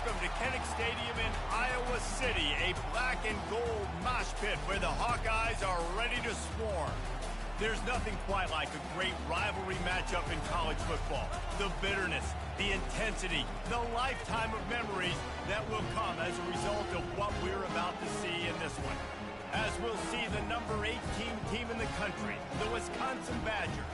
welcome to Kinnick Stadium in Iowa City, a black and gold mosh pit where the Hawkeyes are ready to swarm. There's nothing quite like a great rivalry matchup in college football. The bitterness, the intensity, the lifetime of memories that will come as a result of what we're about to see in this one. As we'll see the number 18 team in the country, the Wisconsin Badgers,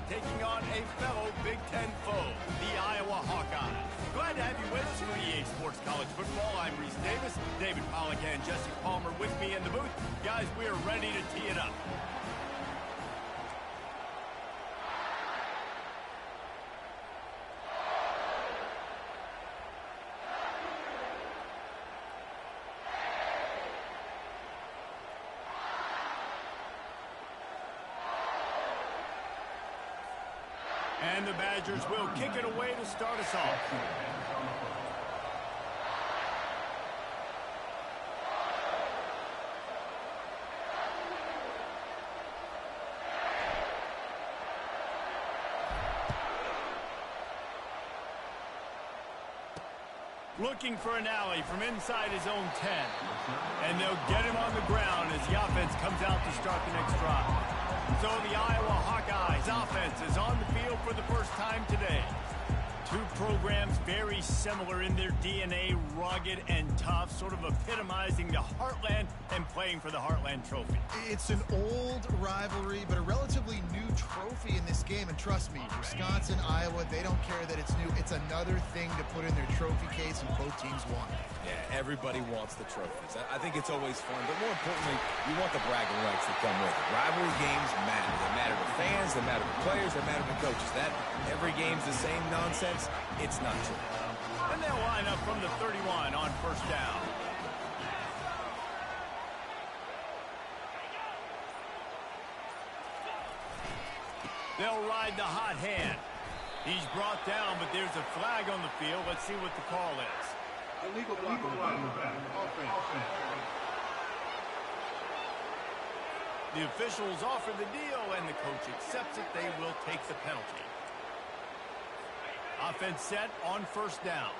taking on a fellow Big Ten foe, the Iowa Hawkeyes. Glad to have you with us for EA Sports College Football. I'm Reese Davis, David Pollack and Jesse Palmer with me in the booth. Guys, we are ready to tee it up. And the Badgers will kick it away to start us off. Looking for an alley from inside his own 10. And they'll get him on the ground as the offense comes out to start the next drive. So the Iowa Hawkeyes offense is on the field for the first time today. Two programs very similar in their DNA, rugged and tough, sort of epitomizing the Heartland and playing for the Heartland Trophy. It's an old rivalry, but a relatively new trophy in this game. And trust me, Wisconsin, Iowa, they don't care that it's new. It's another thing to put in their trophy case, and both teams want it. Yeah, everybody wants the trophies. I think it's always fun, but more importantly, you want the bragging rights that come with it. Rivalry games matter. They matter to fans, they matter to players, they matter to coaches. That every game's the same nonsense, it's not true. And they'll line up from the 31 on first down. They'll ride the hot hand. He's brought down, but there's a flag on the field. Let's see what the call is. Illegal block on the back. Offense. The officials offer the deal, and the coach accepts it. They will take the penalty. Offense set on first down.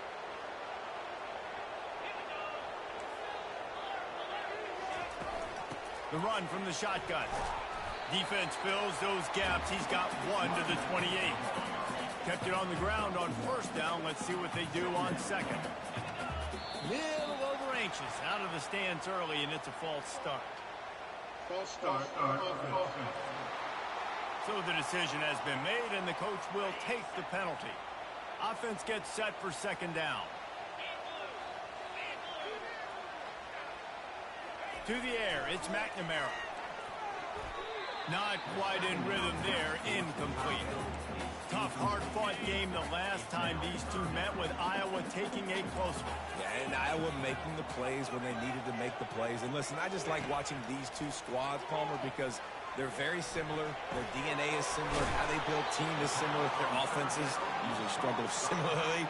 The run from the shotgun. Defense fills those gaps. He's got one to the 28. Kept it on the ground on first down. Let's see what they do on second. Little over anxious. Out of the stance early, and it's a false start. False start. Offense. So the decision has been made, and the coach will take the penalty. Offense gets set for second down. To the air, it's McNamara. Not quite in rhythm there, incomplete. Tough, hard-fought game the last time these two met, with Iowa taking a close one. Yeah, and Iowa making the plays when they needed to make the plays. And listen, I just like watching these two squads, Palmer, because they're very similar. Their DNA is similar. How they build team is similar. Their offenses usually struggle similarly.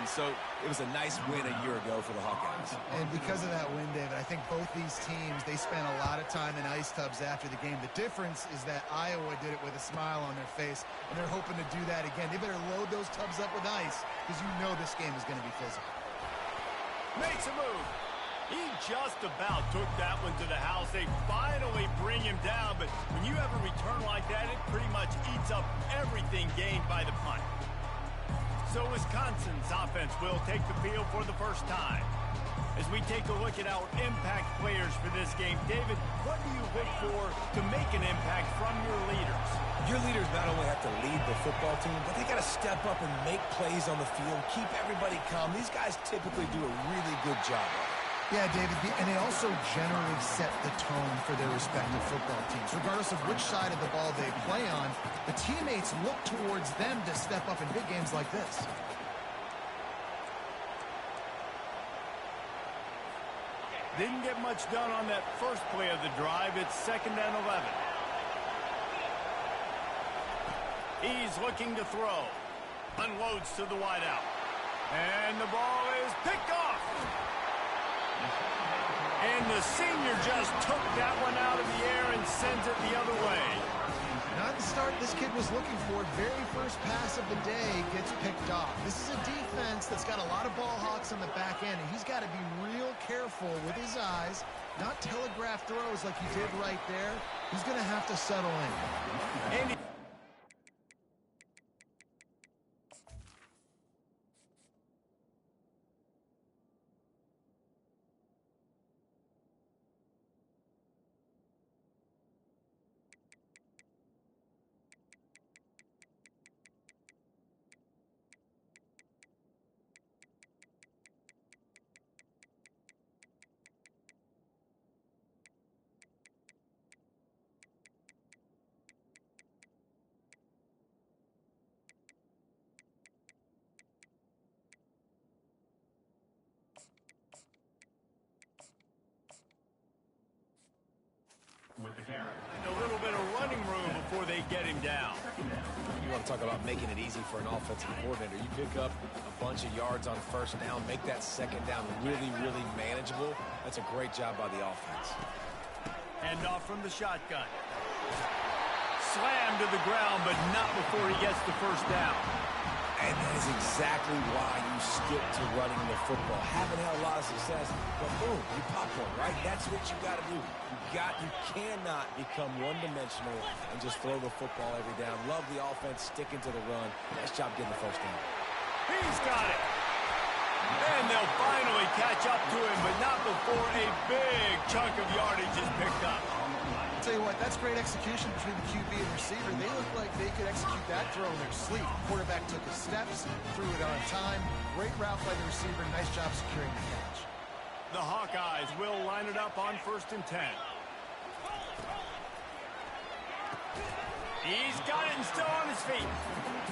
So it was a nice win a year ago for the Hawkeyes. And because of that win, David, I think both these teams, they spent a lot of time in ice tubs after the game. The difference is that Iowa did it with a smile on their face, and they're hoping to do that again. They better load those tubs up with ice, because you know this game is going to be physical. Makes a move. He just about took that one to the house. They finally bring him down, but when you have a return like that, it pretty much eats up everything gained by the punt. So Wisconsin's offense will take the field for the first time. As we take a look at our impact players for this game, David, what do you look for to make an impact from your leaders? Your leaders not only have to lead the football team, but they got to step up and make plays on the field, keep everybody calm. These guys typically do a really good job. Yeah, David, and they also generally set the tone for their respective football teams. Regardless of which side of the ball they play on, the teammates look towards them to step up in big games like this. Didn't get much done on that first play of the drive. It's 2nd and 11. He's looking to throw. Unloads to the wideout. And the ball is picked off. And the senior just took that one out of the air and sends it the other way. Not the start this kid was looking for. Very first pass of the day gets picked off. This is a defense that's got a lot of ball hawks on the back end, and he's got to be real careful with his eyes, not telegraph throws like he did right there. He's going to have to settle in. With the carry. A little bit of running room before they get him down. You want to talk about making it easy for an offensive coordinator. You pick up a bunch of yards on first down, make that second down really, really manageable. That's a great job by the offense. Hand off from the shotgun. Slammed to the ground, but not before he gets the first down. And that is exactly why you stick to running the football. Haven't had a lot of success, but boom, you pop one, right? That's what you got to do. You cannot become one-dimensional and just throw the football every down. Love the offense, sticking to the run. Nice job getting the first down. He's got it. And they'll finally catch up to him, but not before a big chunk of yardage is picked up. I'll tell you what, that's great execution between the QB and receiver. They look like they could execute that throw in their sleep. Quarterback took his steps, threw it on time. Great route by the receiver. Nice job securing the catch. The Hawkeyes will line it up on 1st and 10. He's got it and still on his feet.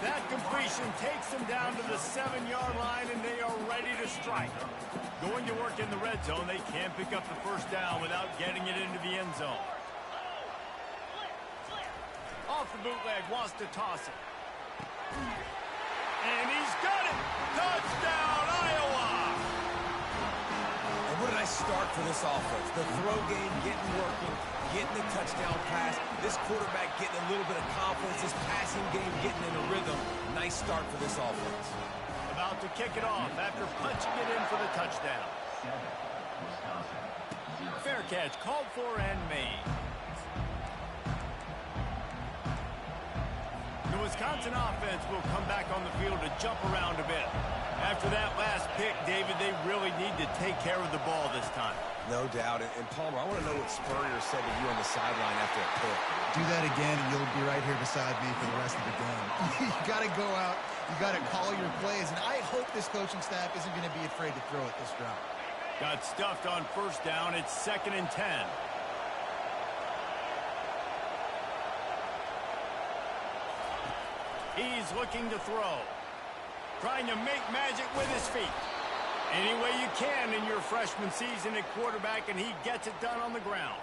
That completion takes them down to the 7-yard line, and they are ready to strike. Going to work in the red zone, they can't pick up the first down without getting it into the end zone. Off the bootleg, wants to toss it. And he's got it! Touchdown, Iowa! And what a nice start for this offense. The throw game getting working, getting the touchdown pass. This quarterback getting a little bit of confidence. This passing game getting in a rhythm. Nice start for this offense. About to kick it off after punching it in for the touchdown. Fair catch called for and made. The Wisconsin offense will come back on the field to jump around a bit. After that last pick, David, they really need to take care of the ball this time. No doubt. And Palmer, I want to know what Spurrier said to you on the sideline after a pick. Do that again, and you'll be right here beside me for the rest of the game. You got to go out. You got to call your plays. And I hope this coaching staff isn't going to be afraid to throw it this route. Got stuffed on first down. It's 2nd and 10. He's looking to throw. Trying to make magic with his feet. Any way you can in your freshman season at quarterback, and he gets it done on the ground.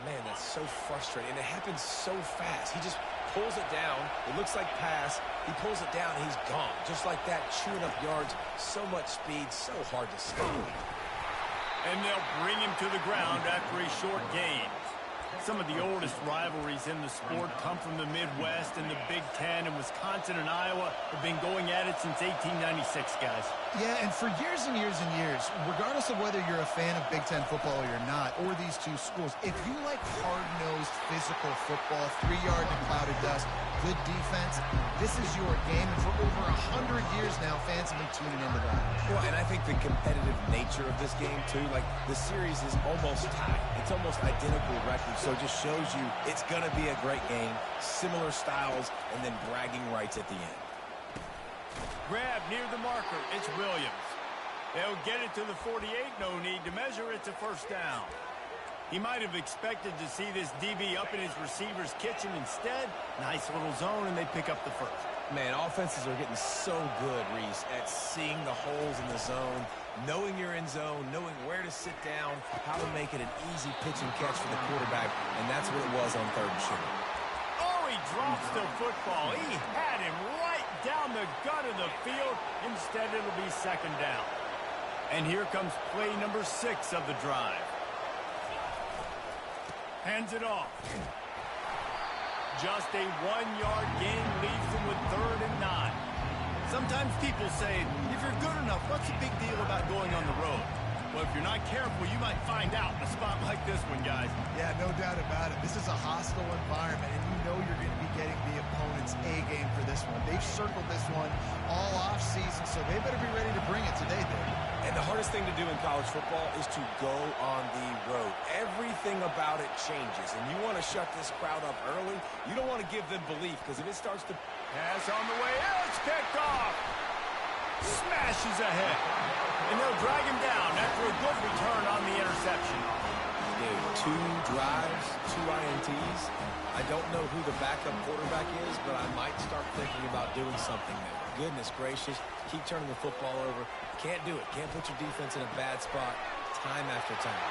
Man, that's so frustrating. And it happens so fast. He just pulls it down. It looks like pass. He pulls it down, and he's gone. Just like that, chewing up yards. So much speed, so hard to stop. And they'll bring him to the ground after a short gain. Some of the oldest rivalries in the sport come from the Midwest, and the Big Ten, and Wisconsin and Iowa have been going at it since 1896, guys. Yeah, and for years and years and years, regardless of whether you're a fan of Big Ten football or you're not, or these two schools, if you like hard-nosed physical football, 3-yard and clouded dust, good defense, this is your game. And for over 100 years now, fans have been tuning into that. Well, and I think the competitive nature of this game, too, like the series is almost tied. It's almost identical records, so it just shows you it's going to be a great game, similar styles, and then bragging rights at the end. Grab near the marker. It's Williams. They'll get it to the 48. No need to measure. It's a first down. He might have expected to see this DB up in his receiver's kitchen. Instead, nice little zone, and they pick up the first. Man, offenses are getting so good, Reese, at seeing the holes in the zone, knowing you're in zone, knowing where to sit down, how to make it an easy pitch and catch for the quarterback, and that's what it was on 3rd and short. Oh, he drops the football. He had him right down the gut of the field. Instead, it'll be 2nd down. And here comes play number 6 of the drive. Hands it off. Just a 1-yard gain leaves them with 3rd and 9. Sometimes people say, if you're good enough, what's the big deal about going on the road? Well, if you're not careful, you might find out in a spot like this one, guys. Yeah, no doubt about it. This is a hostile environment, and you know you're going to be getting the opponent's A-game for this one. They've circled this one all off-season, so they better be ready to bring it today, Dave. And the hardest thing to do in college football is to go on the road. Everything about it changes, and you want to shut this crowd up early. You don't want to give them belief, because if it starts to pass on the way, it's picked off. Smashes ahead. And they'll drag him down after a good return on the interception. Dude, 2 drives, 2 INTs. I don't know who the backup quarterback is, but I might start thinking about doing something there. Goodness gracious, keep turning the football over. Can't do it. Can't put your defense in a bad spot time after time.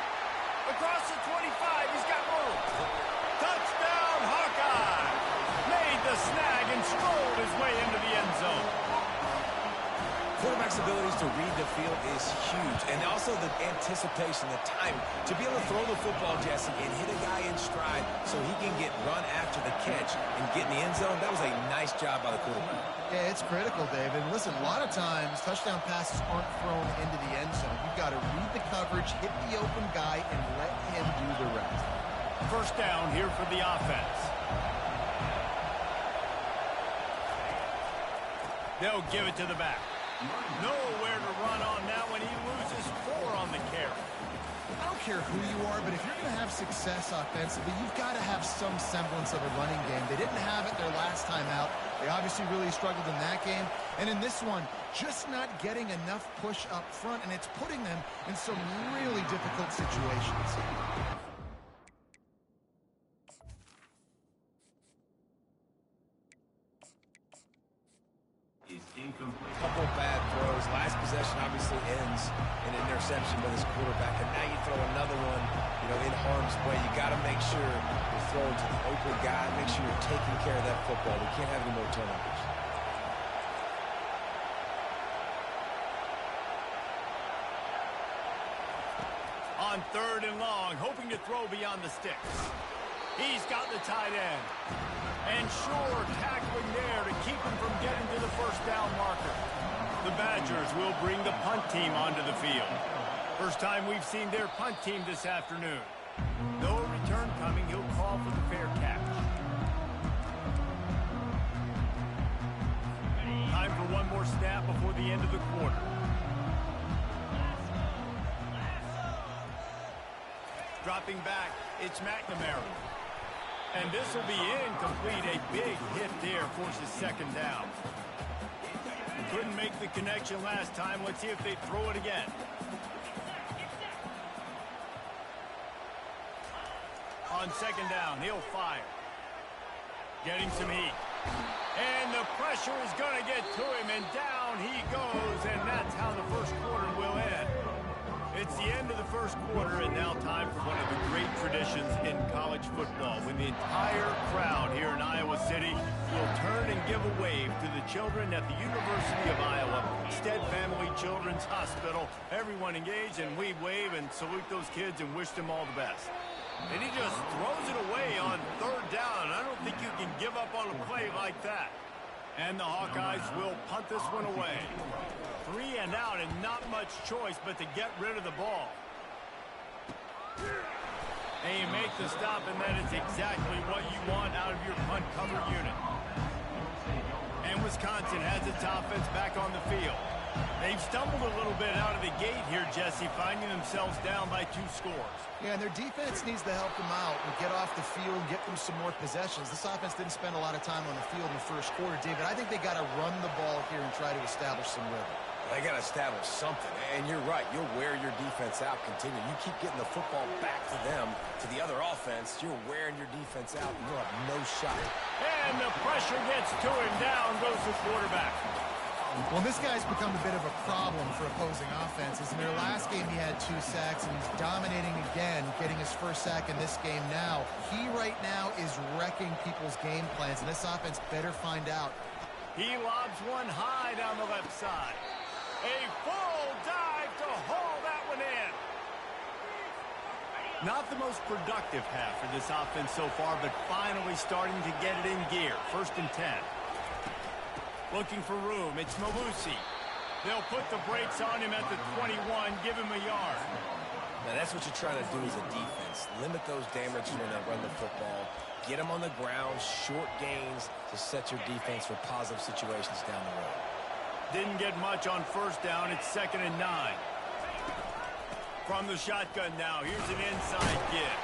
Across the 25, he's got room. Touchdown, Hawkeye! Made the snag and strolled his way into the end zone. Quarterback's abilities to read the field is huge, and also the anticipation, the time to be able to throw the football, Jesse, and hit a guy in stride so he can get run after the catch and get in the end zone. That was a nice job by the quarterback. Yeah, it's critical, David. Listen, a lot of times touchdown passes aren't thrown into the end zone. You've got to read the coverage, hit the open guy, and let him do the rest. 1st down here for the offense. They'll give it to the back. Nowhere to run on that when he loses 4 on the carry. I don't care who you are, but if you're going to have success offensively, you've got to have some semblance of a running game. They didn't have it their last time out. They obviously really struggled in that game. And in this one, just not getting enough push up front, and it's putting them in some really difficult situations. Couple bad throws. Last possession obviously ends in an interception by this quarterback, and now you throw another one, in harm's way. You got to make sure you're throwing to the open guy. Make sure you're taking care of that football. We can't have any more turnovers. On 3rd and long, hoping to throw beyond the sticks. He's got the tight end. And sure, tackling there to keep him from getting to the 1st down marker. The Badgers will bring the punt team onto the field. First time we've seen their punt team this afternoon. No return coming. He'll call for the fair catch. Time for one more snap before the end of the quarter. Dropping back, it's McNamara. And this will be incomplete. A big hit there forces 2nd down. Couldn't make the connection last time. Let's see if they throw it again. On 2nd down, he'll fire. Getting some heat. And the pressure is going to get to him, and down he goes, and that's how the 1st quarter will end. It's the end of the 1st quarter, and now time for one of the great traditions in college football, when the entire crowd here in Iowa City will turn and give a wave to the children at the University of Iowa, Stead Family Children's Hospital. Everyone engaged, and we wave and salute those kids and wish them all the best. And he just throws it away on 3rd down. I don't think you can give up on a play like that. And the Hawkeyes will punt this one away. 3 and out, and not much choice but to get rid of the ball. And you make the stop, and that is exactly what you want out of your punt cover unit. And Wisconsin has its offense back on the field. They've stumbled a little bit out of the gate here, Jesse, finding themselves down by 2 scores. Yeah, and their defense needs to help them out and get off the field and get them some more possessions. This offense didn't spend a lot of time on the field in the 1st quarter, David. I think they got to run the ball here and try to establish some rhythm. They got to establish something, and you're right. You'll wear your defense out, continue. You keep getting the football back to them, to the other offense, you're wearing your defense out, and you'll have no shot. And the pressure gets to him. Down goes the quarterback. Well, this guy's become a bit of a problem for opposing offenses. In their last game, he had 2 sacks, and he's dominating again, getting his 1st sack in this game now. He right now is wrecking people's game plans, and this offense better find out. He lobs one high down the left side. A full dive to haul that one in. Not the most productive half for this offense so far, but finally starting to get it in gear. 1st and 10. Looking for room. It's Malusi. They'll put the brakes on him at the 21, give him a yard. Now, that's what you're trying to do as a defense. Limit those damages when they run the football. Get them on the ground, short gains to set your defense for positive situations down the road. Didn't get much on 1st down. It's 2nd and 9. From the shotgun now, here's an inside give.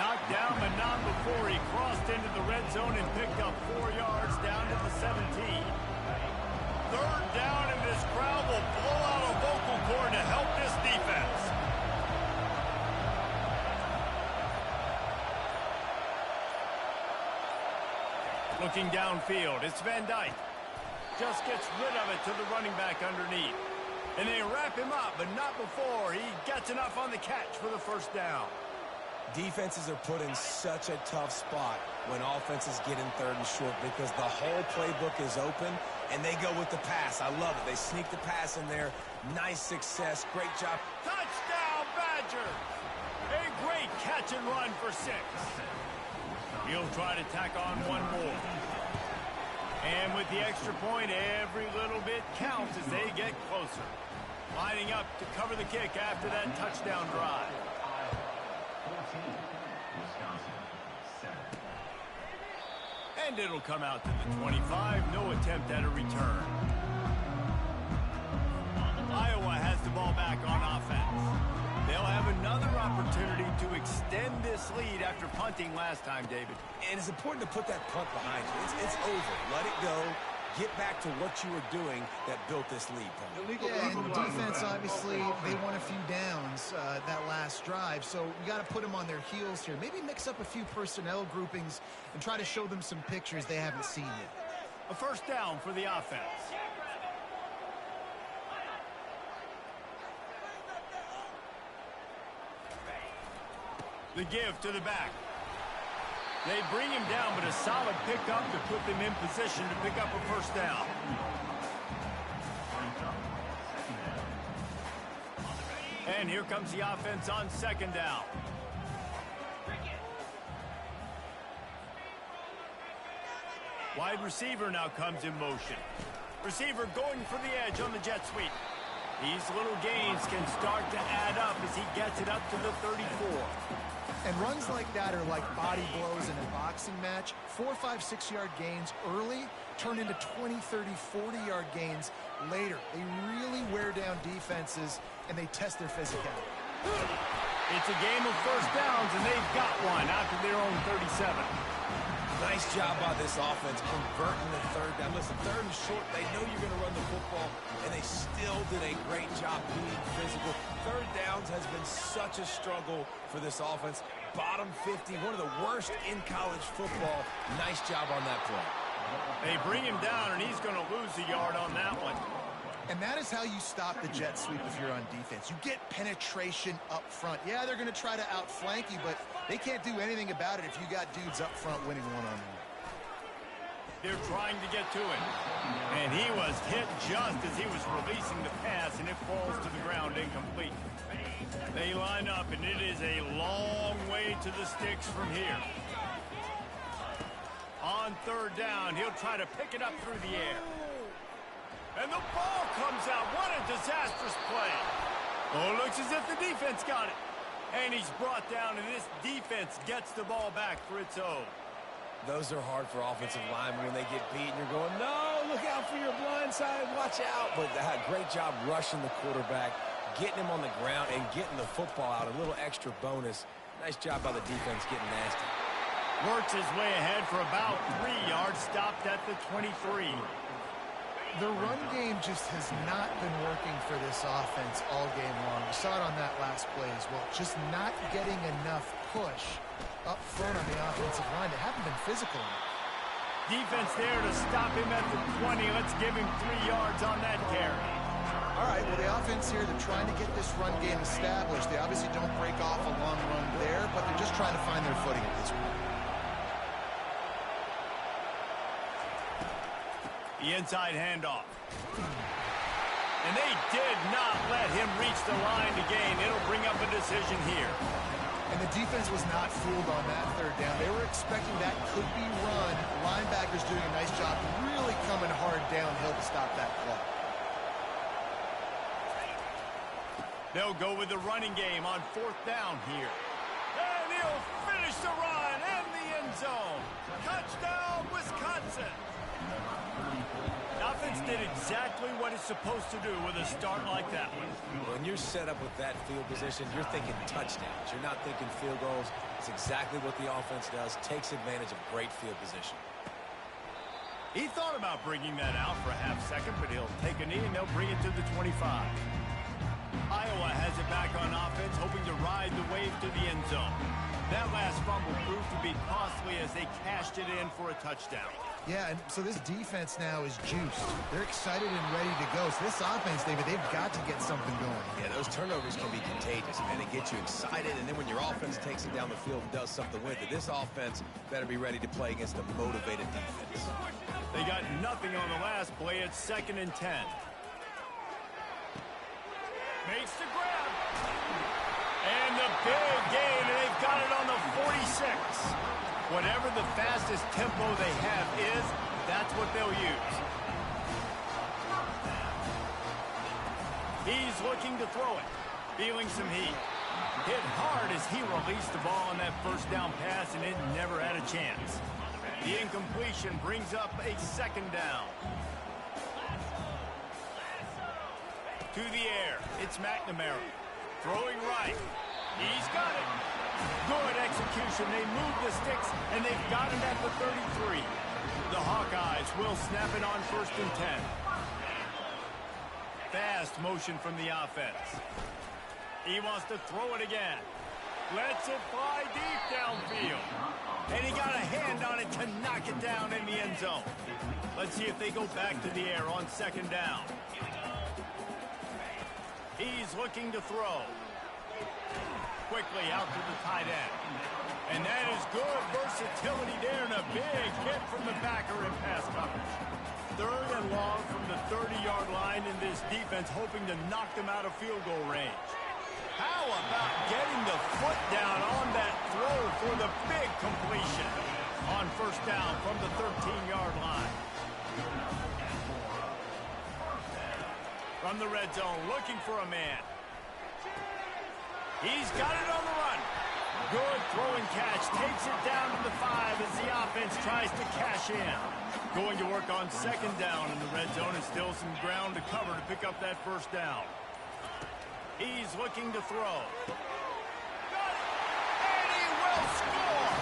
Knocked down, but not before he crossed into the red zone and picked up 4 yards down to the 17. 3rd down, and this crowd will blow out a vocal cord to help this defense. Looking downfield, it's Van Dyke. Just gets rid of it to the running back underneath. And they wrap him up, but not before he gets enough on the catch for the 1st down. Defenses are put in such a tough spot when offenses get in 3rd and short because the whole playbook is open, and they go with the pass. I love it. They sneak the pass in there. Nice success. Great job. Touchdown, Badgers! A great catch and run for 6. He'll try to tack on one more. And with the extra point, every little bit counts as they get closer. Lining up to cover the kick after that touchdown drive. And it'll come out to the 25. No attempt at a return. Iowa has the ball back on offense. They'll have another opportunity to extend this lead after punting last time, David. And it's important to put that punt behind you. It's over. Let it go. Get back to what you were doing that built this lead, Paul. Yeah, and defense, obviously, they won a few downs that last drive, so we got to put them on their heels here. Maybe mix up a few personnel groupings and try to show them some pictures they haven't seen yet. A 1st down for the offense. The give to the back. They bring him down, but a solid pickup to put them in position to pick up a 1st down. And here comes the offense on 2nd down. Wide receiver now comes in motion. Receiver going for the edge on the jet sweep. These little gains can start to add up as he gets it up to the 34. And runs like that are like body blows in a boxing match. 4, 5, 6-yard gains early turn into 20, 30, 40-yard gains later. They really wear down defenses, and they test their physicality. It's a game of 1st downs, and they've got one out to their own 37. Nice job by this offense converting the 3rd down. Listen, 3rd and short, they know you're going to run the football, and they still did a great job being physical. 3rd downs has been such a struggle for this offense. Bottom 50, one of the worst in college football. Nice job on that play. They bring him down, and he's going to lose a yard on that one. And that is how you stop the jet sweep if you're on defense. You get penetration up front. Yeah, they're going to try to outflank you, but they can't do anything about it if you got dudes up front winning one-on-one. They're trying to get to him. And he was hit just as he was releasing the pass, and it falls to the ground incomplete. They line up, and it is a long way to the sticks from here. On 3rd down, he'll try to pick it up through the air. And the ball comes out. What a disastrous play. Oh, it looks as if the defense got it. And he's brought down, and this defense gets the ball back for its own. Those are hard for offensive linemen when they get beat and you're going, no, look out for your blind side, watch out. But great job rushing the quarterback, getting him on the ground, and getting the football out. A little extra bonus. Nice job by the defense getting nasty. Works his way ahead for about 3 yards, stopped at the 23. The run game just has not been working for this offense all game long. We saw it on that last play as well. Just not getting enough push up front on the offensive line. They haven't been physical enough. Defense there to stop him at the 20. Let's give him 3 yards on that carry. All right, well, the offense here, they're trying to get this run game established. They obviously don't break off a long run there, but they're just trying to find their footing at this point. The inside handoff. And they did not let him reach the line to gain. It'll bring up a decision here. And the defense was not fooled on that third down. They were expecting that could be run. Linebackers doing a nice job really coming hard downhill to stop that play. They'll go with the running game on 4th down here. And he'll finish the run in the end zone. Touchdown, Wisconsin. The offense did exactly what it's supposed to do with a start like that one. When you're set up with that field position, you're thinking touchdowns. You're not thinking field goals. It's exactly what the offense does. Takes advantage of great field position. He thought about bringing that out for a half second, but he'll take a knee and they'll bring it to the 25. Iowa has it back on offense, hoping to ride the wave to the end zone. That last fumble proved to be costly as they cashed it in for a touchdown. Yeah, and so this defense now is juiced. They're excited and ready to go. So this offense, David, they've got to get something going. Yeah, those turnovers can be contagious, man. It gets you excited, and then when your offense takes it down the field and does something with it, this offense better be ready to play against a motivated defense. They got nothing on the last play. It's 2nd and 10. Makes the grab. And the big gain, and they've got it on the 46. Whatever the fastest tempo they have is, that's what they'll use. He's looking to throw it. Feeling some heat. Hit hard as he released the ball on that first down pass, and it never had a chance. The incompletion brings up a 2nd down. To the air, it's McNamara. Throwing right. He's got it. Good execution. They move the sticks, and they've got him at the 33. The Hawkeyes will snap it on 1st and 10. Fast motion from the offense. He wants to throw it again. Lets it fly deep downfield. And he got a hand on it to knock it down in the end zone. Let's see if they go back to the air on 2nd down. He's looking to throw. Quickly out to the tight end. And that is good versatility there, and a big hit from the backer in pass coverage. 3rd and long from the 30-yard line, in this defense hoping to knock them out of field goal range. How about getting the foot down on that throw for the big completion on 1st down from the 13-yard line? From the red zone, looking for a man. He's got it on the run. Good throwing catch. Takes it down to the 5 as the offense tries to cash in. Going to work on 2nd down in the red zone, and still some ground to cover to pick up that 1st down. He's looking to throw. Got it! And he will score!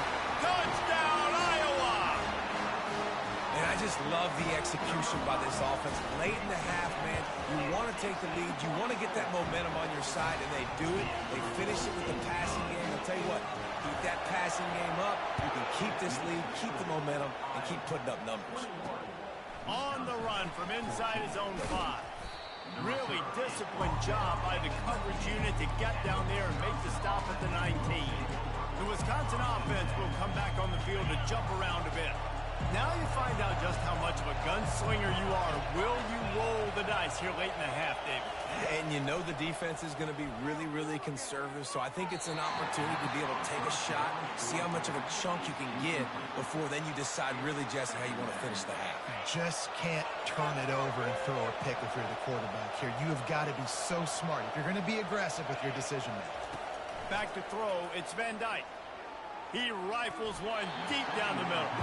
Touchdown, Iowa! And I just love the execution by this offense. Late in the half, man, you want to take the lead. You want to get that momentum on your side, and they do it. They finish it with the passing game. I'll tell you what, keep that passing game up. You can keep this lead, keep the momentum, and keep putting up numbers. On the run from inside his own 5. Really disciplined job by the coverage unit to get down there and make the stop at the 19. The Wisconsin offense will come back on the field to jump around a bit. Now you find out just how much of a gunslinger you are. Will you roll the dice here late in the half, David? And you know the defense is going to be really, really conservative, so I think it's an opportunity to be able to take a shot, see how much of a chunk you can get before then you decide really just how you want to finish the half. Just can't turn it over and throw a pick if you're the quarterback here. You have got to be so smart if you're going to be aggressive with your decision making. Back to throw, it's Van Dyke. He rifles one deep down the middle.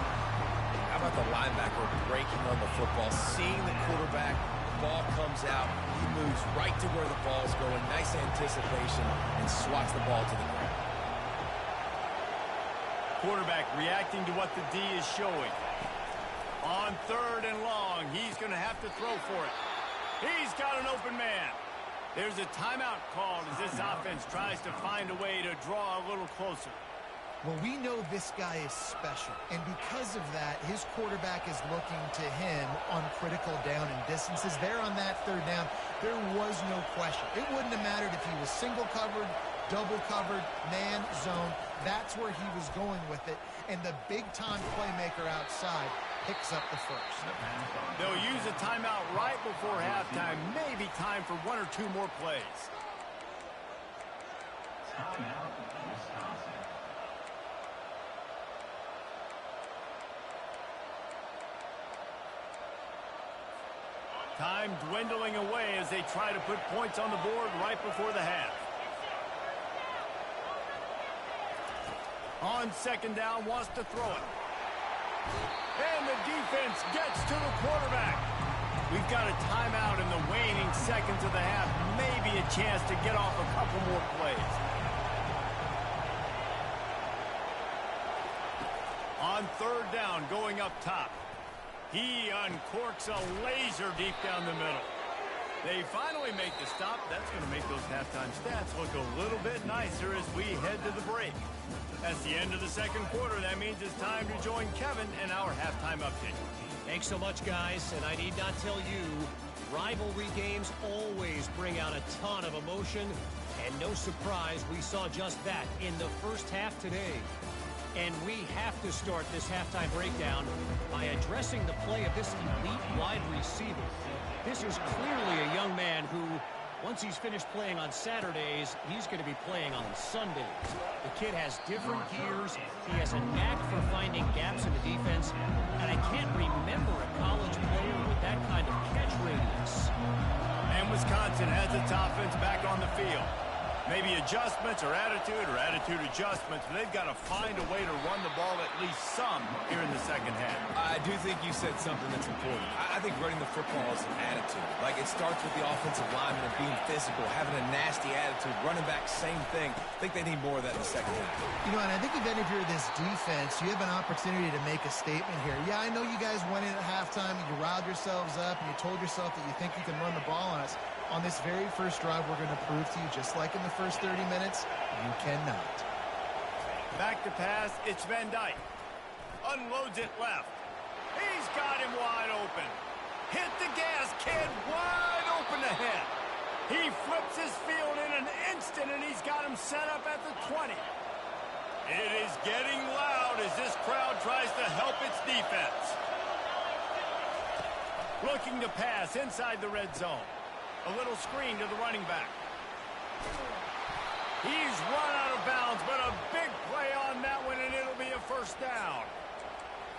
How about the linebacker breaking on the football, seeing the quarterback, the ball comes out, he moves right to where the ball's going, nice anticipation, and swats the ball to the ground. Quarterback reacting to what the D is showing. On 3rd and long, he's going to have to throw for it. He's got an open man. There's a timeout called as this offense tries to find a way to draw a little closer. Well, we know this guy is special, and because of that, his quarterback is looking to him on critical down and distances. There on that 3rd down, there was no question. It wouldn't have mattered if he was single covered, double covered, man, zone. That's where he was going with it, and the big-time playmaker outside picks up the 1st. They'll use a timeout right before halftime. Maybe time for 1 or 2 more plays. Time dwindling away as they try to put points on the board right before the half. On second down, wants to throw it. And the defense gets to the quarterback. We've got a timeout in the waning seconds of the half. Maybe a chance to get off a couple more plays. On third down, going up top. He uncorks a laser deep down the middle. They finally make the stop. That's going to make those halftime stats look a little bit nicer as we head to the break. That's the end of the second quarter. That means it's time to join Kevin in our halftime update. Thanks so much, guys. And I need not tell you, rivalry games always bring out a ton of emotion. And no surprise, we saw just that in the first half today. And we have to start this halftime breakdown by addressing the play of this elite wide receiver. This is clearly a young man who, once he's finished playing on Saturdays, he's going to be playing on Sundays. The kid has different gears. He has a knack for finding gaps in the defense. And I can't remember a college player with that kind of catch radius. And Wisconsin has its offense back on the field. Maybe adjustments or attitude adjustments, but they've got to find a way to run the ball at least some here in the second half. I do think you said something that's important. I think running the football is an attitude. Like, it starts with the offensive lineman and being physical, having a nasty attitude. Running back, same thing. I think they need more of that in the second half. You know, and I think even if you're this defense, you have an opportunity to make a statement here. Yeah, I know you guys went in at halftime and you riled yourselves up and you told yourself that you think you can run the ball on us. On this very first drive, we're going to prove to you, just like in the first 30 minutes, you cannot. Back to pass, it's Van Dyke. Unloads it left. He's got him wide open. Hit the gas, kid, wide open ahead. He flips his field in an instant, and he's got him set up at the 20. It is getting loud as this crowd tries to help its defense. Looking to pass inside the red zone. A little screen to the running back. He's run out of bounds, but a big play on that one, and it'll be a first down.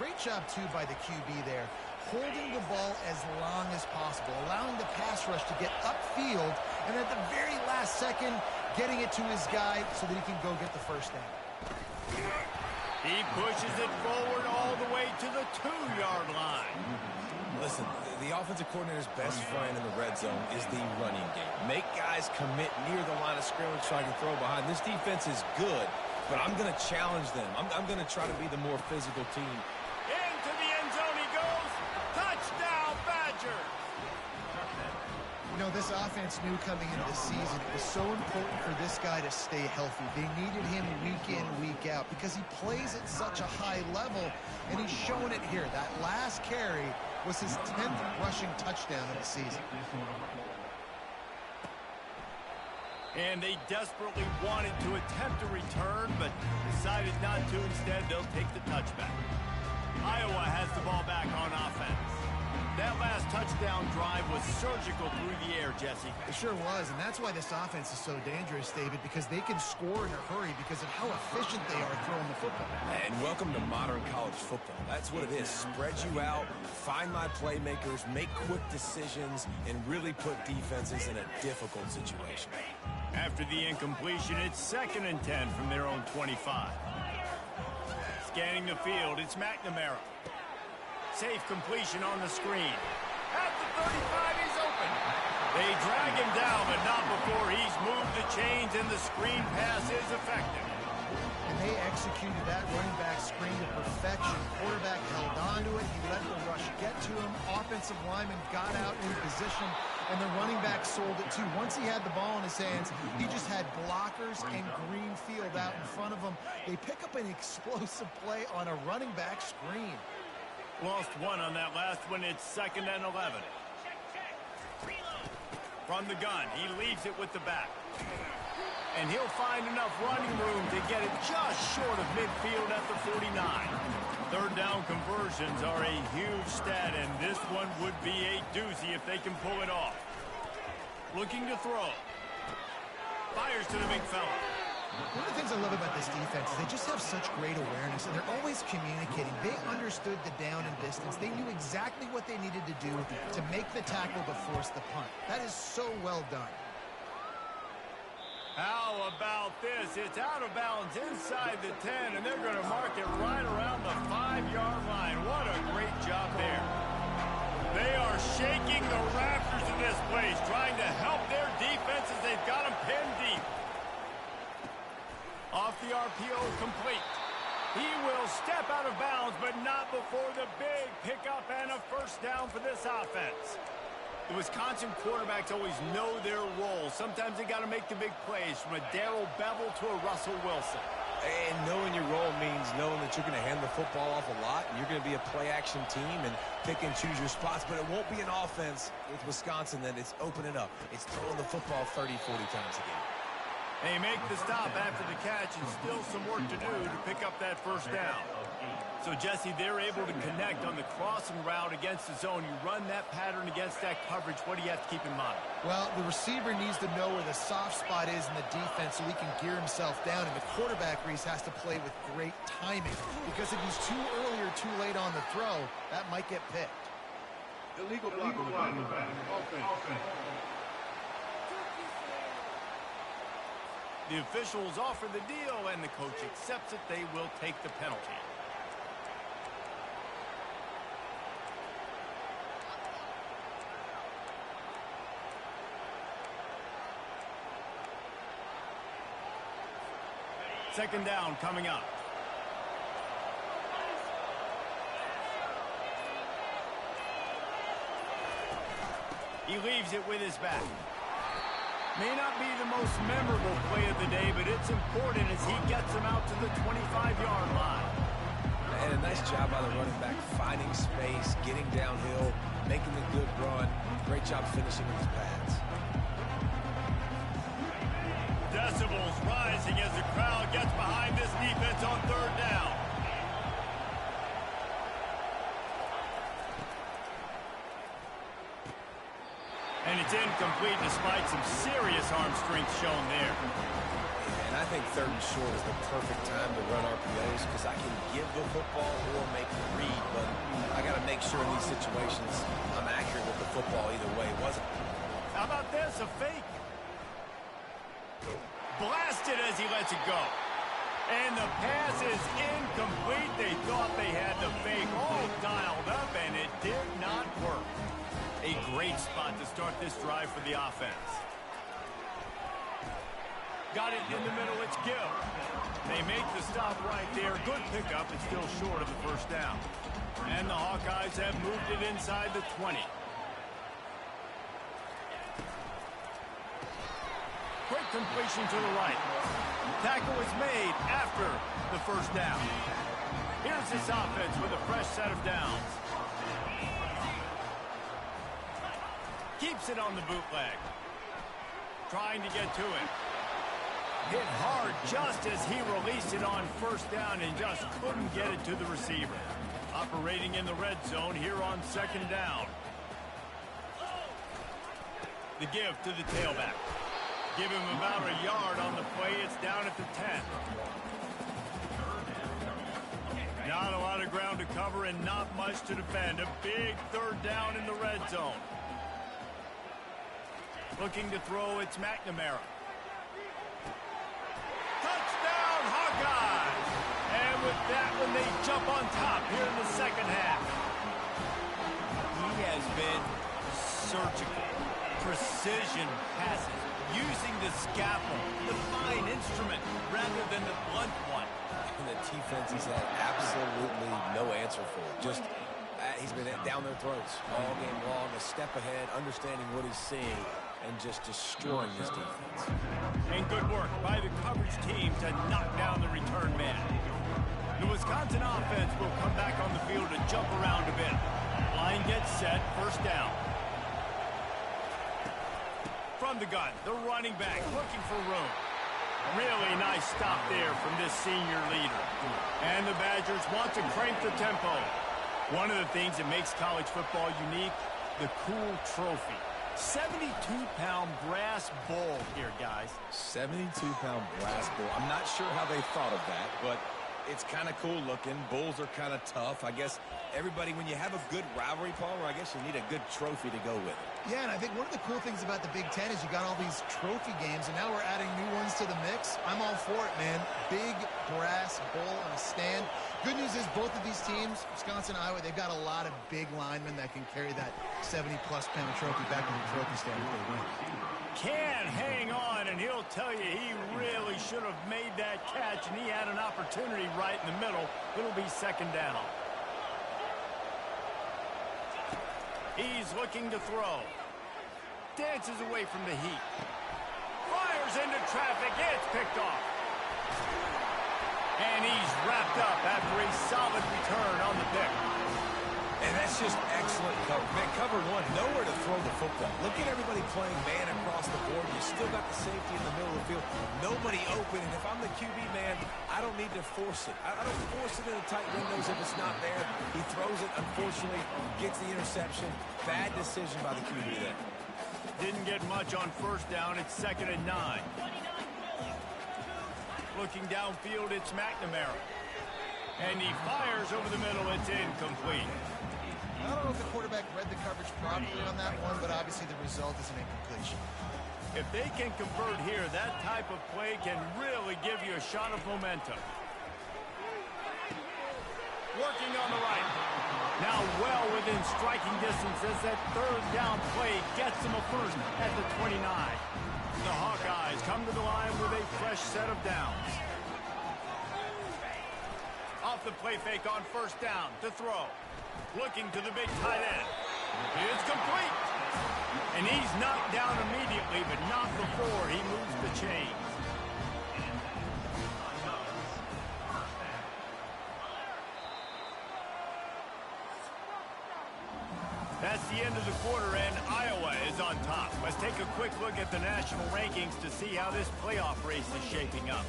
Great job, too, by the QB there. Holding the ball as long as possible, allowing the pass rush to get upfield, and at the very last second, getting it to his guy so that he can go get the first down. He pushes it forward all the way to the 2-yard line. Listen, the offensive coordinator's best friend in the red zone is the running game. Make guys commit near the line of scrimmage so I can throw behind. This defense is good, but I'm going to challenge them. I'm going to try to be the more physical team. Into the end zone he goes. Touchdown, Badgers. You know, this offense knew coming into the season it was so important for this guy to stay healthy. They needed him week in, week out because he plays at such a high level, and he's showing it here. That last carry was his 10th rushing touchdown of the season. And they desperately wanted to attempt a return, but decided not to. Instead, they'll take the touchback. Iowa has the ball back on offense. That last touchdown drive was surgical through the air, Jesse. It sure was, and that's why this offense is so dangerous, David, because they can score in a hurry because of how efficient they are throwing the football. And welcome to modern college football. That's what it is. Spread you out, find my playmakers, make quick decisions, and really put defenses in a difficult situation. After the incompletion, it's 2nd and 10 from their own 25. Scanning the field, it's McNamara. Safe completion on the screen. At the 35, he's open. They drag him down, but not before he's moved the chains, and the screen pass is effective. And they executed that running back screen to perfection. Quarterback held on to it. He let the rush get to him. Offensive lineman got out in position, and the running back sold it too. Once he had the ball in his hands, he just had blockers and green field out in front of him. They pick up an explosive play on a running back screen. Lost one on that last one. It's 2nd and 11. From the gun, he leaves it with the back. And he'll find enough running room to get it just short of midfield at the 49. Third down conversions are a huge stat, and this one would be a doozy if they can pull it off. Looking to throw. Fires to the big fella. One of the things I love about this defense is they just have such great awareness, and they're always communicating. They understand understood the down and distance. They knew exactly what they needed to do to make the tackle to force the punt. That is so well done. How about this? It's out of bounds inside the 10, and they're going to mark it right around the 5-yard line. What a great job there. They are shaking the rafters of this place, trying to help their defense as they've got them pinned deep. Off the RPO, complete. He will step out of bounds, but not before the big pickup and a first down for this offense. The Wisconsin quarterbacks always know their role. Sometimes they got to make the big plays, from a Darrell Bevel to a Russell Wilson. And knowing your role means knowing that you're going to hand the football off a lot, and you're going to be a play-action team and pick and choose your spots. But it won't be an offense with Wisconsin that it's opening up. It's throwing the football 30, 40 times a game. They make the stop after the catch, and still some work to do to pick up that first down. So, Jesse, they're able to connect on the crossing route against the zone. You run that pattern against that coverage. What do you have to keep in mind? Well, the receiver needs to know where the soft spot is in the defense so he can gear himself down. And the quarterback, Reese, has to play with great timing. Because if he's too early or too late on the throw, that might get picked. Illegal block on the back. Offense. The officials offer the deal, and the coach accepts it. They will take the penalty. Second down coming up. He leaves it with his back. May not be the most memorable play of the day, but it's important as he gets him out to the 25-yard line. And a nice job by the running back, finding space, getting downhill, making the good run. Great job finishing with his pads. Decibels rising as the crowd gets behind this defense on third down. And it's incomplete despite some serious arm strength shown there. And I think third and short is the perfect time to run RPOs because I can give the football or make the read, but I got to make sure in these situations I'm accurate with the football either way. Wasn't. How about this? A fake. Blasted as he lets it go. And the pass is incomplete. They thought they had the fake all dialed up, and it did not work. A great spot to start this drive for the offense. Got it in the middle. It's Gill. They make the stop right there. Good pickup. It's still short of the first down. And the Hawkeyes have moved it inside the 20. Quick completion to the right. Tackle is made after the first down. Here's this offense with a fresh set of downs. Keeps it on the bootleg. Trying to get to it. Hit hard just as he released it on first down and just couldn't get it to the receiver. Operating in the red zone here on second down. The give to the tailback. Give him about a yard on the play. It's down at the 10. Not a lot of ground to cover and not much to defend. A big third down in the red zone. Looking to throw, it's McNamara. Touchdown, Hawkeyes! And with that one, they jump on top here in the second half. He has been surgical. Precision passes. Using the scalpel, the fine instrument, rather than the blunt one. And the defense has had absolutely no answer for it. Just, he's been down their throats all game long, a step ahead, understanding what he's seeing, and just destroying this defense. And good work by the coverage team to knock down the return man. The Wisconsin offense will come back on the field to jump around a bit. Line gets set, first down. From the gun, the running back looking for room. Really nice stop there from this senior leader. And the Badgers want to crank the tempo. One of the things that makes college football unique, the cool trophy. 72-pound brass bowl here, guys. 72-pound brass bowl. I'm not sure how they thought of that, but It's kind of cool looking. Bulls are kind of tough. I guess everybody, when you have a good rivalry, Palmer, I guess you need a good trophy to go with it. Yeah, and I think one of the cool things about the Big Ten is you got all these trophy games, and now we're adding new ones to the mix. I'm all for it, man. Big brass bull on a stand. Good news is both of these teams, Wisconsin, Iowa, they've got a lot of big linemen that can carry that 70-plus pound trophy back to the trophy stand if they win. Can't hang on, and he'll tell you he really should have made that catch, and he had an opportunity right in the middle. It'll be second down. He's looking to throw. Dances away from the heat. Fires into traffic. It's picked off. And he's wrapped up after a solid return on the pick. And that's just excellent cover. Man, cover one, nowhere to throw the football. Look at everybody playing man across the board. You still got the safety in the middle of the field. Nobody open, and if I'm the QB, man, I don't need to force it. I don't force it in the tight windows if it's not there. He throws it, unfortunately, gets the interception. Bad decision by the QB there. Didn't get much on first down. It's 2nd and 9. Looking downfield, it's McNamara. And he fires over the middle. It's incomplete. I don't know if the quarterback read the coverage properly on that one, but obviously the result is an incompletion. If they can convert here, that type of play can really give you a shot of momentum. Working on the right. Now well within striking distance as that third down play gets him a first at the 29. The Hawkeyes come to the line with a fresh set of downs. Off the play fake on first down to throw. Looking to the big tight end. It's complete. And he's knocked down immediately, but not before he moves the chains. That's the end of the quarter, and Iowa is on top. Let's take a quick look at the national rankings to see how this playoff race is shaping up.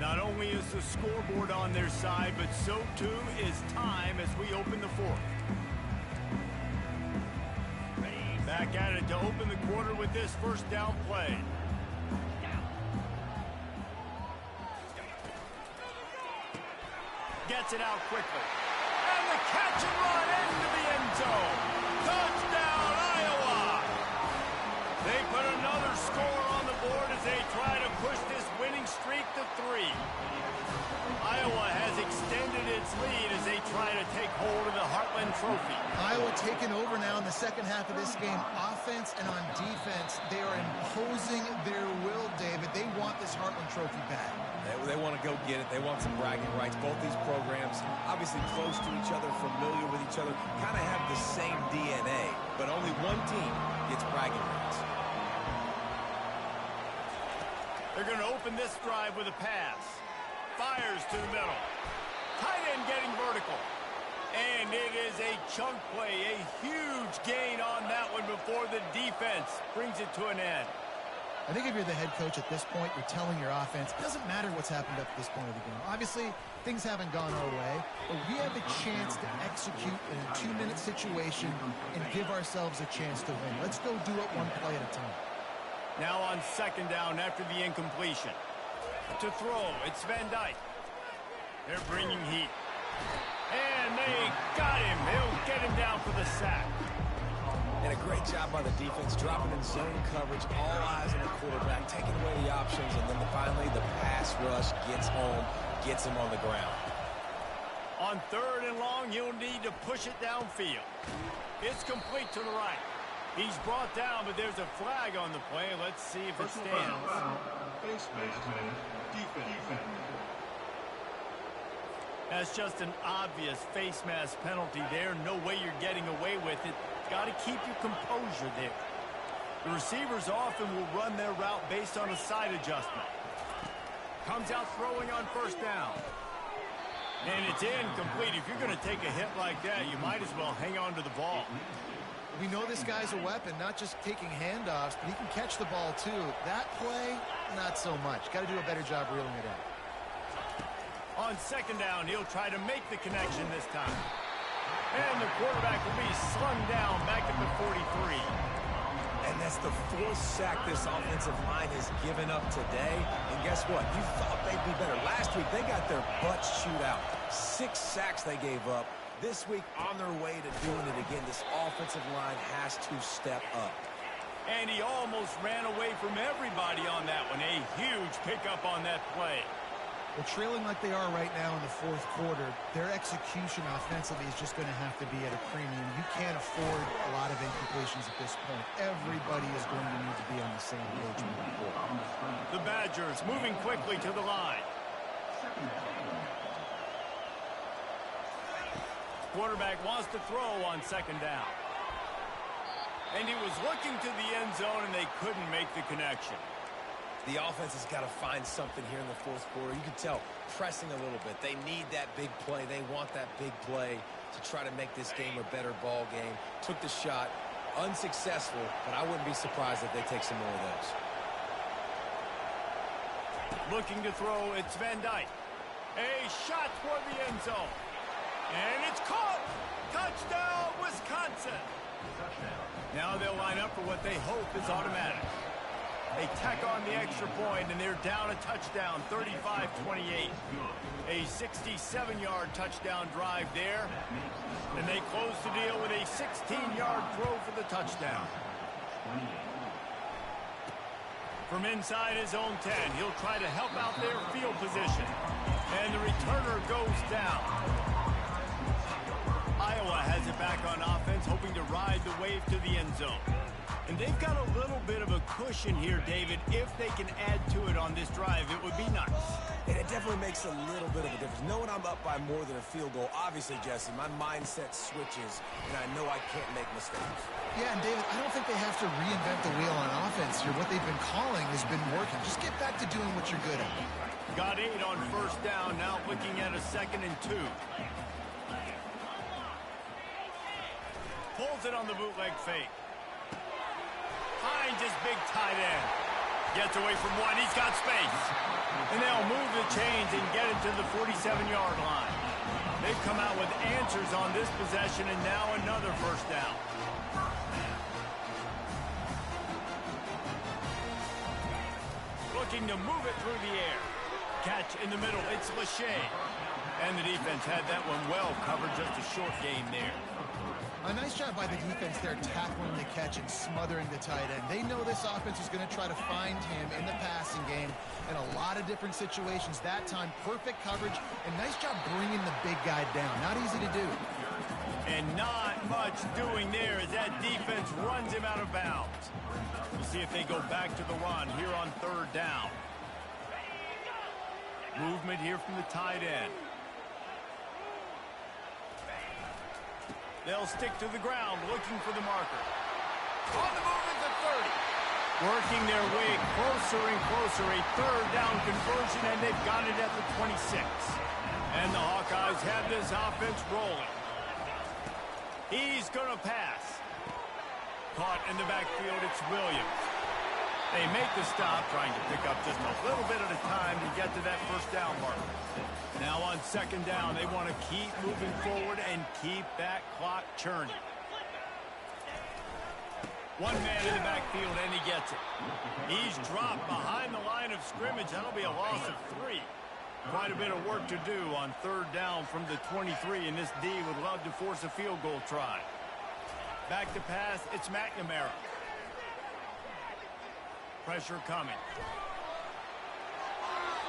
Not only is the scoreboard on their side, but so too is time as we open the fourth. Back at it to open the quarter with this first down play. Gets it out quickly. And the catch and run into the end zone. Touchdown, Iowa! They put another score on the board as they try to push this winning streak to 3. Iowa has extended its lead as they try to take hold of the Heartland Trophy. Iowa taking over now in the second half of this game. Offense and on defense, they are imposing their will, David. They want this Heartland Trophy back. They want to go get it. They want some bragging rights. Both these programs, obviously close to each other, familiar with each other, kind of have the same DNA, but only one team gets bragging rights. They're going to open this drive with a pass. Fires to the middle. Tight end getting vertical. And it is a chunk play, a huge gain on that one before the defense brings it to an end. I think if you're the head coach at this point, you're telling your offense, it doesn't matter what's happened up to this point of the game. Obviously, things haven't gone our way, but we have a chance to execute in a 2-minute situation and give ourselves a chance to win. Let's go do it one play at a time. Now on second down after the incompletion. To throw, it's Van Dyke. They're bringing heat. And they got him. They'll get him down for the sack. And a great job by the defense, dropping in zone coverage, all eyes on the quarterback, taking away the options, and then finally the pass rush gets home, gets him on the ground. On third and long, he'll need to push it downfield. It's complete to the right. He's brought down, but there's a flag on the play. Let's see if it stands. That's just an obvious face mask penalty there. No way you're getting away with it. Got to keep your composure there. The receivers often will run their route based on a side adjustment. Comes out throwing on first down. And it's incomplete. If you're going to take a hit like that, you might as well hang on to the ball. We know this guy's a weapon, not just taking handoffs, but he can catch the ball too. That play, not so much. Got to do a better job reeling it in. On second down, he'll try to make the connection this time. And the quarterback will be slung down back at the 43. And that's the 4th sack this offensive line has given up today. And guess what? You thought they'd be better. Last week, they got their butts chewed out. 6 sacks they gave up. This week, on their way to doing it again, this offensive line has to step up. And he almost ran away from everybody on that one. A huge pickup on that play. Well, trailing like they are right now in the 4th quarter, their execution offensively is just going to have to be at a premium. You can't afford a lot of incompletions at this point. Everybody is going to need to be on the same page moving forward. The Badgers moving quickly to the line. Quarterback wants to throw on 2nd down. And he was looking to the end zone, and they couldn't make the connection. The offense has got to find something here in the 4th quarter. You can tell, pressing a little bit. They need that big play. They want that big play to try to make this game a better ball game. Took the shot, unsuccessful, but I wouldn't be surprised if they take some more of those. Looking to throw, it's Van Dyke. A shot toward the end zone. And it's caught! Touchdown, Wisconsin! Now they'll line up for what they hope is automatic. They tack on the extra point, and they're down a touchdown, 35-28. A 67-yard touchdown drive there. And they close the deal with a 16-yard throw for the touchdown. From inside his own 10, he'll try to help out their field position. And the returner goes down. Iowa has it back on offense, hoping to ride the wave to the end zone. And they've got a little bit of a cushion here, David. If they can add to it on this drive, it would be nice. And it definitely makes a little bit of a difference. Knowing I'm up by more than a field goal, obviously, Jesse, my mindset switches, and I know I can't make mistakes. Yeah, and David, I don't think they have to reinvent the wheel on offense here. What they've been calling has been working. Just get back to doing what you're good at. Got 8 on 1st down, now looking at a 2nd and 2. Pulls it on the bootleg fake. Finds his big tight end. Gets away from one. He's got space. And they'll move the chains and get it to the 47-yard line. They've come out with answers on this possession, and now another 1st down. Looking to move it through the air. Catch in the middle. It's Lachey. And the defense had that one well covered. Just a short gain there. A nice job by the defense there, tackling the catch and smothering the tight end. They know this offense is going to try to find him in the passing game in a lot of different situations. That time, perfect coverage, and nice job bringing the big guy down. Not easy to do. And not much doing there as that defense runs him out of bounds. We'll see if they go back to the run here on 3rd down. Movement here from the tight end. They'll stick to the ground, looking for the marker. On the move at the 30. Working their way closer and closer. A 3rd down conversion, and they've got it at the 26. And the Hawkeyes have this offense rolling. He's going to pass. Caught in the backfield, it's Williams. They make the stop, trying to pick up just a little bit at a time to get to that 1st down marker. Now on 2nd down, they want to keep moving forward and keep that clock churning. One man in the backfield, and he gets it. He's dropped behind the line of scrimmage. That'll be a loss of 3. Quite a bit of work to do on 3rd down from the 23, and this D would love to force a field goal try. Back to pass, it's McNamara. Pressure coming.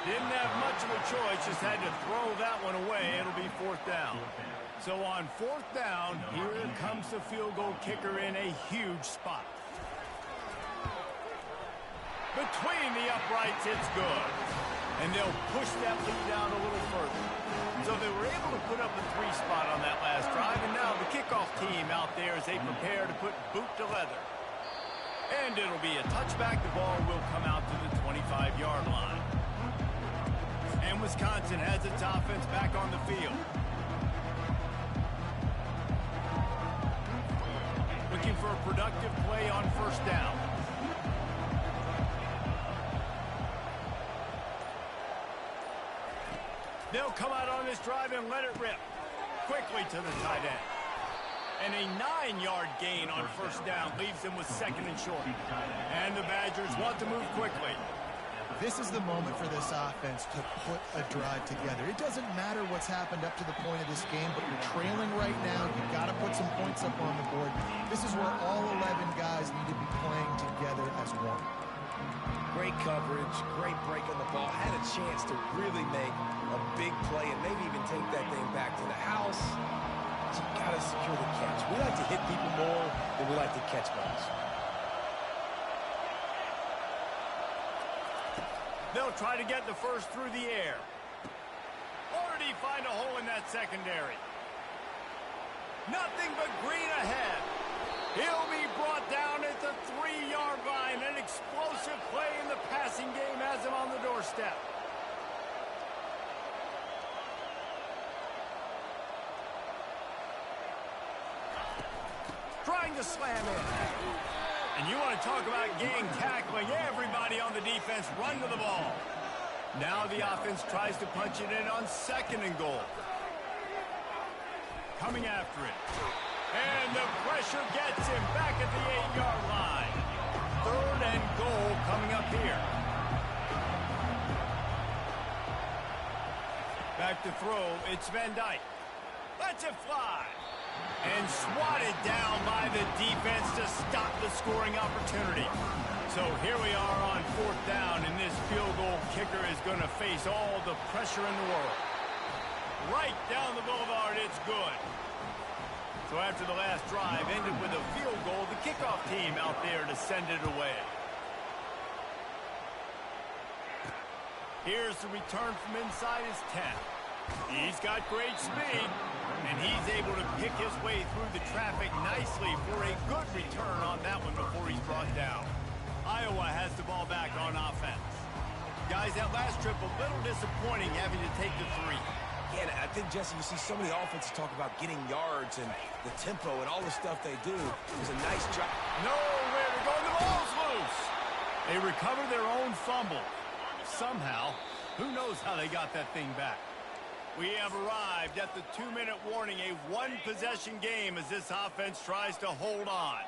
Didn't have much of a choice, just had to throw that one away. It'll be 4th down. So on 4th down, here comes the field goal kicker in a huge spot. Between the uprights, it's good. And they'll push that lead down a little further. So they were able to put up a 3 spot on that last drive, and now the kickoff team out there as they prepare to put boot to leather. And it'll be a touchback. The ball will come out to the 25-yard line. And Wisconsin has its offense back on the field. Looking for a productive play on 1st down. They'll come out on this drive and let it rip. Quickly to the tight end. And a 9-yard gain on first down leaves them with second and short. And the Badgers want to move quickly. This is the moment for this offense to put a drive together. It doesn't matter what's happened up to the point of this game, but you're trailing right now. You've got to put some points up on the board. This is where all 11 guys need to be playing together as one. Great coverage, great break on the ball. Had a chance to really make a big play and maybe even take that thing back to the house. But you got to secure the catch. We like to hit people more than we like to catch balls. They'll try to get the first through the air. Or did he find a hole in that secondary? Nothing but green ahead. He'll be brought down at the 3-yard line. An explosive play in the passing game has him on the doorstep. Trying to slam in. And you want to talk about gang tackling. Everybody on the defense run to the ball. Now the offense tries to punch it in on second and goal. Coming after it. And the pressure gets him back at the 8-yard line. Third and goal coming up here. Back to throw. It's Van Dyke. Lets it fly. And swatted down by the defense to stop the scoring opportunity. So here we are on fourth down, and this field goal kicker is going to face all the pressure in the world. Right down the boulevard, it's good. So after the last drive ended with a field goal, the kickoff team out there to send it away. Here's the return from inside his 10. He's got great speed, and he's able to pick his way through the traffic nicely for a good return on that one before he's brought down. Iowa has the ball back on offense. Guys, that last trip a little disappointing having to take the 3. Yeah, and I think, Jesse, you see so many offenses talk about getting yards and the tempo and all the stuff they do. It was a nice job. Nowhere to go. The ball's loose. They recover their own fumble. Somehow, who knows how they got that thing back. We have arrived at the 2-minute warning, a one-possession game as this offense tries to hold on.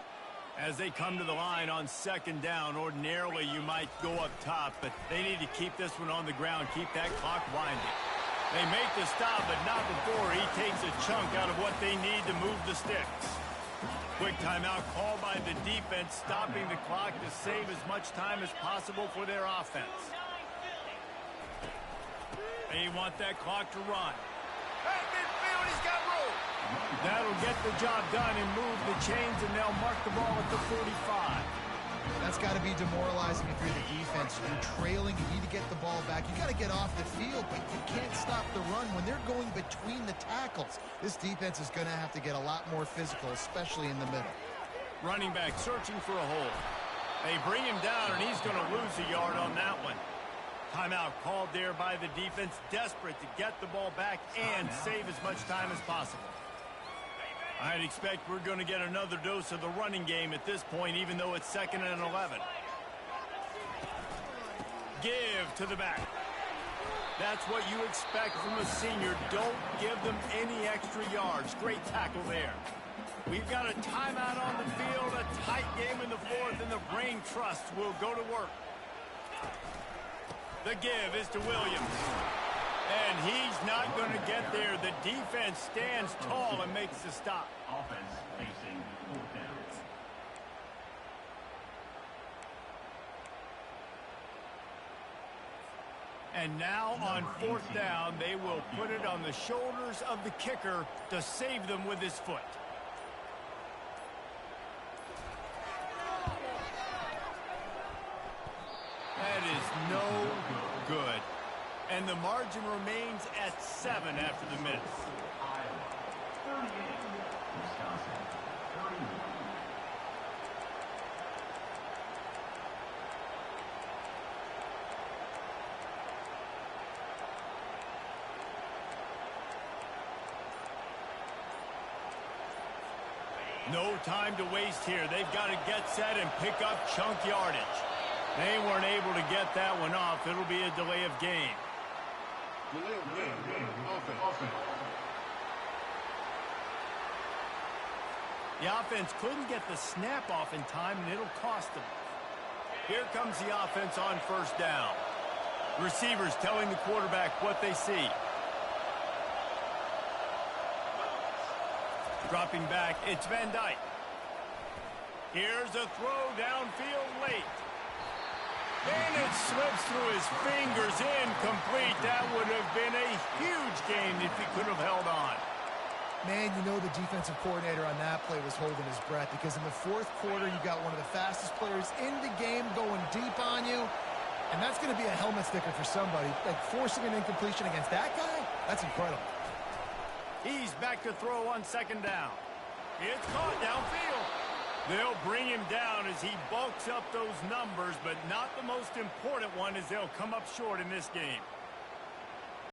As they come to the line on second down, ordinarily you might go up top, but they need to keep this one on the ground, keep that clock winding. They make the stop, but not before he takes a chunk out of what they need to move the sticks. Quick timeout called by the defense, stopping the clock to save as much time as possible for their offense. They want that clock to run. At midfield, he's got room. That'll get the job done and move the chains, and they'll mark the ball at the 45. That's got to be demoralizing if you're the defense. You're trailing. You need to get the ball back. You got to get off the field, but you can't stop the run when they're going between the tackles. This defense is going to have to get a lot more physical, especially in the middle. Running back searching for a hole. They bring him down, and he's going to lose a yard on that one. Timeout called there by the defense, desperate to get the ball back and save as much time as possible. I'd expect we're going to get another dose of the running game at this point, even though it's 2nd and 11. Give to the back. That's what you expect from a senior. Don't give them any extra yards. Great tackle there. We've got a timeout on the field, a tight game in the fourth, and the brain trust will go to work. The give is to Williams. And he's not going to get there. The defense stands tall and makes the stop. Offense facing fourth down. And now on fourth down, they will put it on the shoulders of the kicker to save them with his foot. That is no good. And the margin remains at 7 after the minute. Iowa 38, Wisconsin 31. No time to waste here. They've got to get set and pick up chunk yardage. They weren't able to get that one off. It'll be a delay of game. Delay of game. Offense. The offense couldn't get the snap off in time, and it'll cost them. Here comes the offense on first down. Receivers telling the quarterback what they see. Dropping back, it's Van Dyke. Here's a throw downfield late. And it slips through his fingers, incomplete. That would have been a huge gain if he could have held on. Man, you know the defensive coordinator on that play was holding his breath, because in the fourth quarter, you got one of the fastest players in the game going deep on you, and that's going to be a helmet sticker for somebody. Like, forcing an incompletion against that guy, that's incredible. He's back to throw on second down. It's caught downfield. They'll bring him down as he bulks up those numbers, but not the most important one, as they'll come up short in this game.